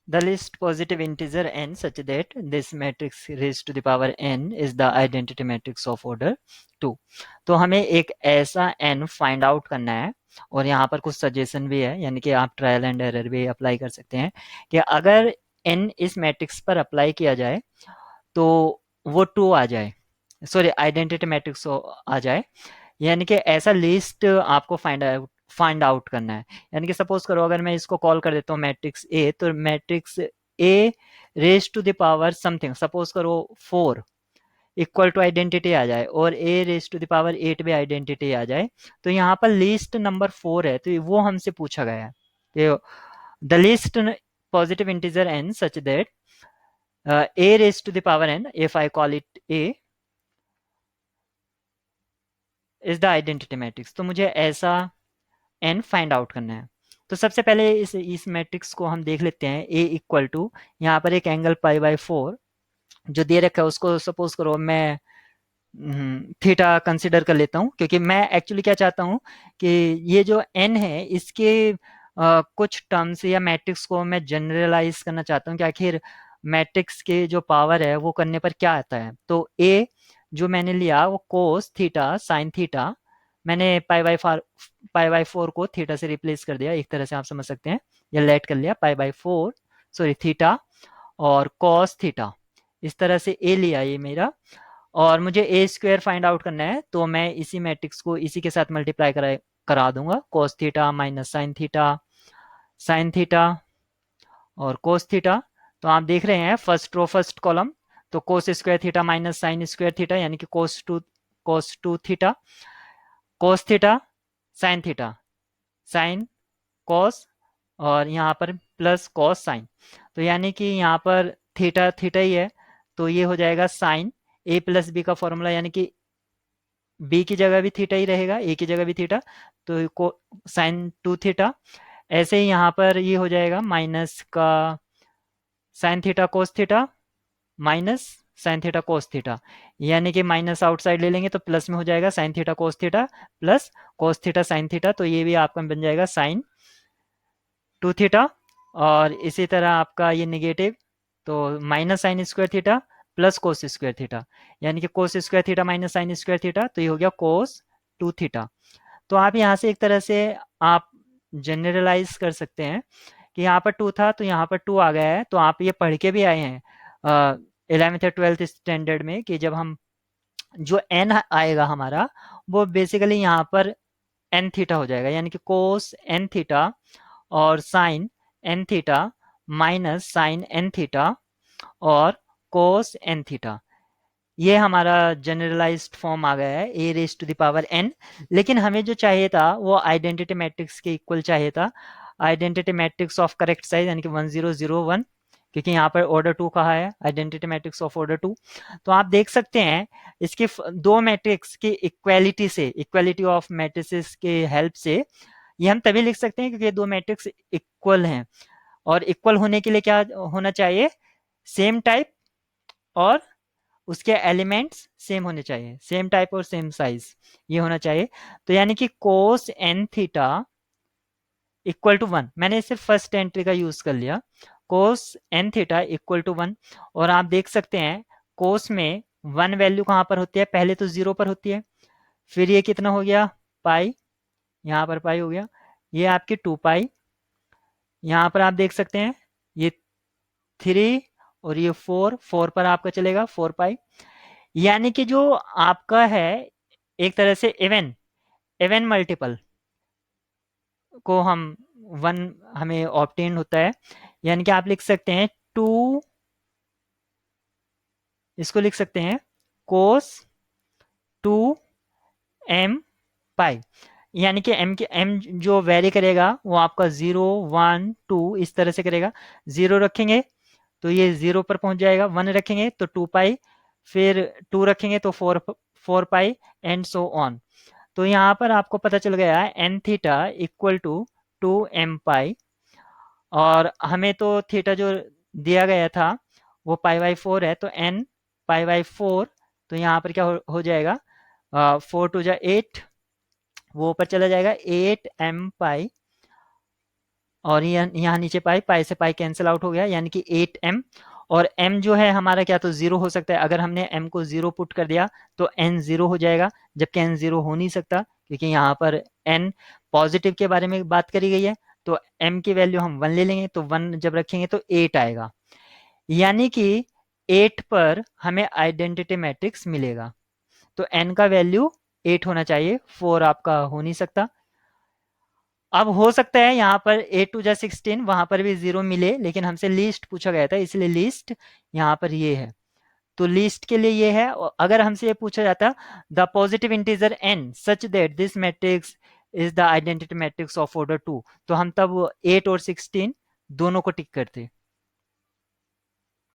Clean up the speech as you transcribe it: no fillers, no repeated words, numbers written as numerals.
The least positive integer n such that this matrix raised to the power n is the identity matrix of order 2। तो हमें एक ऐसा n find out करना है, और यहाँ पर कुछ सजेशन भी है, यानी कि आप ट्रायल एंड एरर भी अप्लाई कर सकते हैं कि अगर n इस मैट्रिक्स पर अप्लाई किया जाए तो वो 2 आ जाए, सॉरी आइडेंटिटी मैट्रिक्स आ जाए, यानी कि ऐसा लिस्ट आपको फाइंड आउट करना है। यानी कि सपोज करो अगर मैं इसको कॉल कर देता हूँ मैट्रिक्स ए, तो matrix A raise to the power something, suppose करो 4 इक्वल टू आइडेंटिटी आ जाए, और A raise to the power 8 भी आइडेंटिटी आ जाए, तो यहाँ पर लिस्ट नंबर 4 है, तो वो हमसे पूछा गया है कि the least positive integer n such that a raised to the power n, if I call it a, is the identity matrix। तो मुझे ऐसा n फाइंड आउट करना है। तो सबसे पहले इस मैट्रिक्स को हम देख लेते हैं। a इक्वल टू, यहाँ पर एक एंगल पाई बाई 4 जो दे रखा है, उसको सपोज करो मैं थीटा कंसिडर कर लेता हूँ, क्योंकि मैं एक्चुअली क्या चाहता हूँ कि ये जो n है इसके कुछ टर्म्स या मैट्रिक्स को मैं जनरलाइज करना चाहता हूँ कि आखिर मैट्रिक्स के जो पावर है वो करने पर क्या आता है। तो a जो मैंने लिया वो कोस थीटा साइन थीटा, मैंने पाई बाई 4 को थीटा से रिप्लेस कर दिया, एक तरह से आप समझ सकते हैं, या लेट कर लिया पाई बाई 4, सॉरी थीटा और कॉस थीटा, इस तरह से a लिया ये मेरा, और मुझे ए स्क्वायर फाइंड आउट करना है, तो मैं इसी मैट्रिक्स को इसी के साथ मल्टीप्लाई करा दूंगा, cos theta minus sine theta और कोस थीटा। तो आप देख रहे हैं फर्स्ट रो फर्स्ट कॉलम, तो cos square theta minus sine square theta, यानी कि cos two theta, cos theta sine theta, sine cos, और यहाँ पर प्लस कॉस साइन, तो यानी कि यहाँ पर थीटा थीटा ही है, तो ये हो जाएगा साइन ए प्लस बी का फॉर्मूला, यानी कि बी की जगह भी थीटा ही रहेगा, ए की जगह भी थीटा, तो को साइन 2 थीटा। ऐसे ही यहाँ पर ये हो जाएगा माइनस का sine theta cos theta minus sine theta cos theta, यानी कि माइनस आउटसाइड ले लेंगे तो प्लस में हो जाएगा sine theta cos theta plus cos theta sine theta, तो ये भी आपका बन जाएगा साइन 2 थीटा। और इसी तरह आपका ये निगेटिव, तो minus sine square theta plus cos square theta, यानी कि कोस square theta minus sine square theta, तो ये हो गया कोस 2 थीटा। तो आप यहाँ से एक तरह से आप जनरलाइज कर सकते हैं कि यहाँ पर 2 था तो यहाँ पर 2 आ गया है, तो आप ये पढ़ के भी आए हैं 11th या 12th स्टैंडर्ड में कि जब हम जो n आएगा हमारा वो बेसिकली यहाँ पर n थीटा हो जाएगा, यानी कि कोस n थीटा और sine n theta minus sine n theta और कोस n थीटा, ये हमारा जनरलाइज्ड फॉर्म आ गया है a raise to the power n। लेकिन हमें जो चाहिए था वो आइडेंटिटी मैट्रिक्स के इक्वल चाहिए था, identity matrix of correct size, यानी कि 1001, क्योंकि यहाँ पर ऑर्डर 2 कहा है, आइडेंटिटी मैट्रिक्स ऑफ ऑर्डर 2। तो आप देख सकते हैं इसके दो मैट्रिक्स की इक्वालिटी से, इक्वालिटी ऑफ मैट्रिसेस के हेल्प से ये हम तभी लिख सकते हैं क्योंकि दो मैट्रिक्स इक्वल हैं, और इक्वल होने के लिए क्या होना चाहिए, सेम टाइप और उसके एलिमेंट्स सेम होने चाहिए, सेम टाइप और सेम साइज ये होना चाहिए। तो यानी कि कोस एन थीटा इक्वल टू 1, मैंने सिर्फ फर्स्ट एंट्री का यूज कर लिया, कोस एन थीटा इक्वल टू 1। और आप देख सकते हैं कोस में 1 वैल्यू कहाँ पर होती है, पहले तो 0 पर होती है, फिर ये कितना हो गया पाई, यहाँ पर पाई हो गया, ये आपकी 2 पाई, यहाँ पर आप देख सकते हैं ये 3 और ये 4 पर आपका चलेगा 4 पाई, यानी कि जो आपका है एक तरह से इवन इवन मल्टीपल को हम 1 हमें ऑब्टेन होता है, यानी कि आप लिख सकते हैं 2, इसको लिख सकते हैं कोस 2 एम पाई, यानी कि एम के एम जो वेरी करेगा वो आपका 0 1 2 इस तरह से करेगा, 0 रखेंगे तो ये 0 पर पहुंच जाएगा, 1 रखेंगे तो 2 पाई, फिर 2 रखेंगे तो 4 पाई एंड सो ऑन। तो यहाँ पर आपको पता चल गया N theta equal to 2 m pi, और हमें तो थीटा जो दिया गया था वो पाई बाई 4 है, तो n पाई बाई 4, तो यहाँ पर क्या हो जाएगा 4 2 जा 8, वो ऊपर चला जाएगा 8 m पाई, और यहाँ नीचे पाई, पाई से पाई कैंसिल आउट हो गया, यानी कि 8m। और m जो है हमारा क्या तो जीरो हो सकता है, अगर हमने m को जीरो पुट कर दिया तो n जीरो हो जाएगा, जबकि n जीरो हो नहीं सकता क्योंकि यहाँ पर n पॉजिटिव के बारे में बात करी गई है। तो m की वैल्यू हम 1 ले लेंगे, तो 1 जब रखेंगे तो 8 आएगा, यानी कि 8 पर हमें आइडेंटिटी मैट्रिक्स मिलेगा। तो n का वैल्यू 8 होना चाहिए, 4 आपका हो नहीं सकता। अब हो सकता है यहाँ पर 8 2 जा 16, वहां पर भी जीरो मिले, लेकिन हमसे लीस्ट पूछा गया था, इसलिए लीस्ट यहाँ पर ये है। तो लीस्ट के लिए ये है। और अगर हमसे ये पूछा जाता the positive integer n such that this matrix is the identity matrix of order 2, तो हम तब 8 और 16 दोनों को टिक करते।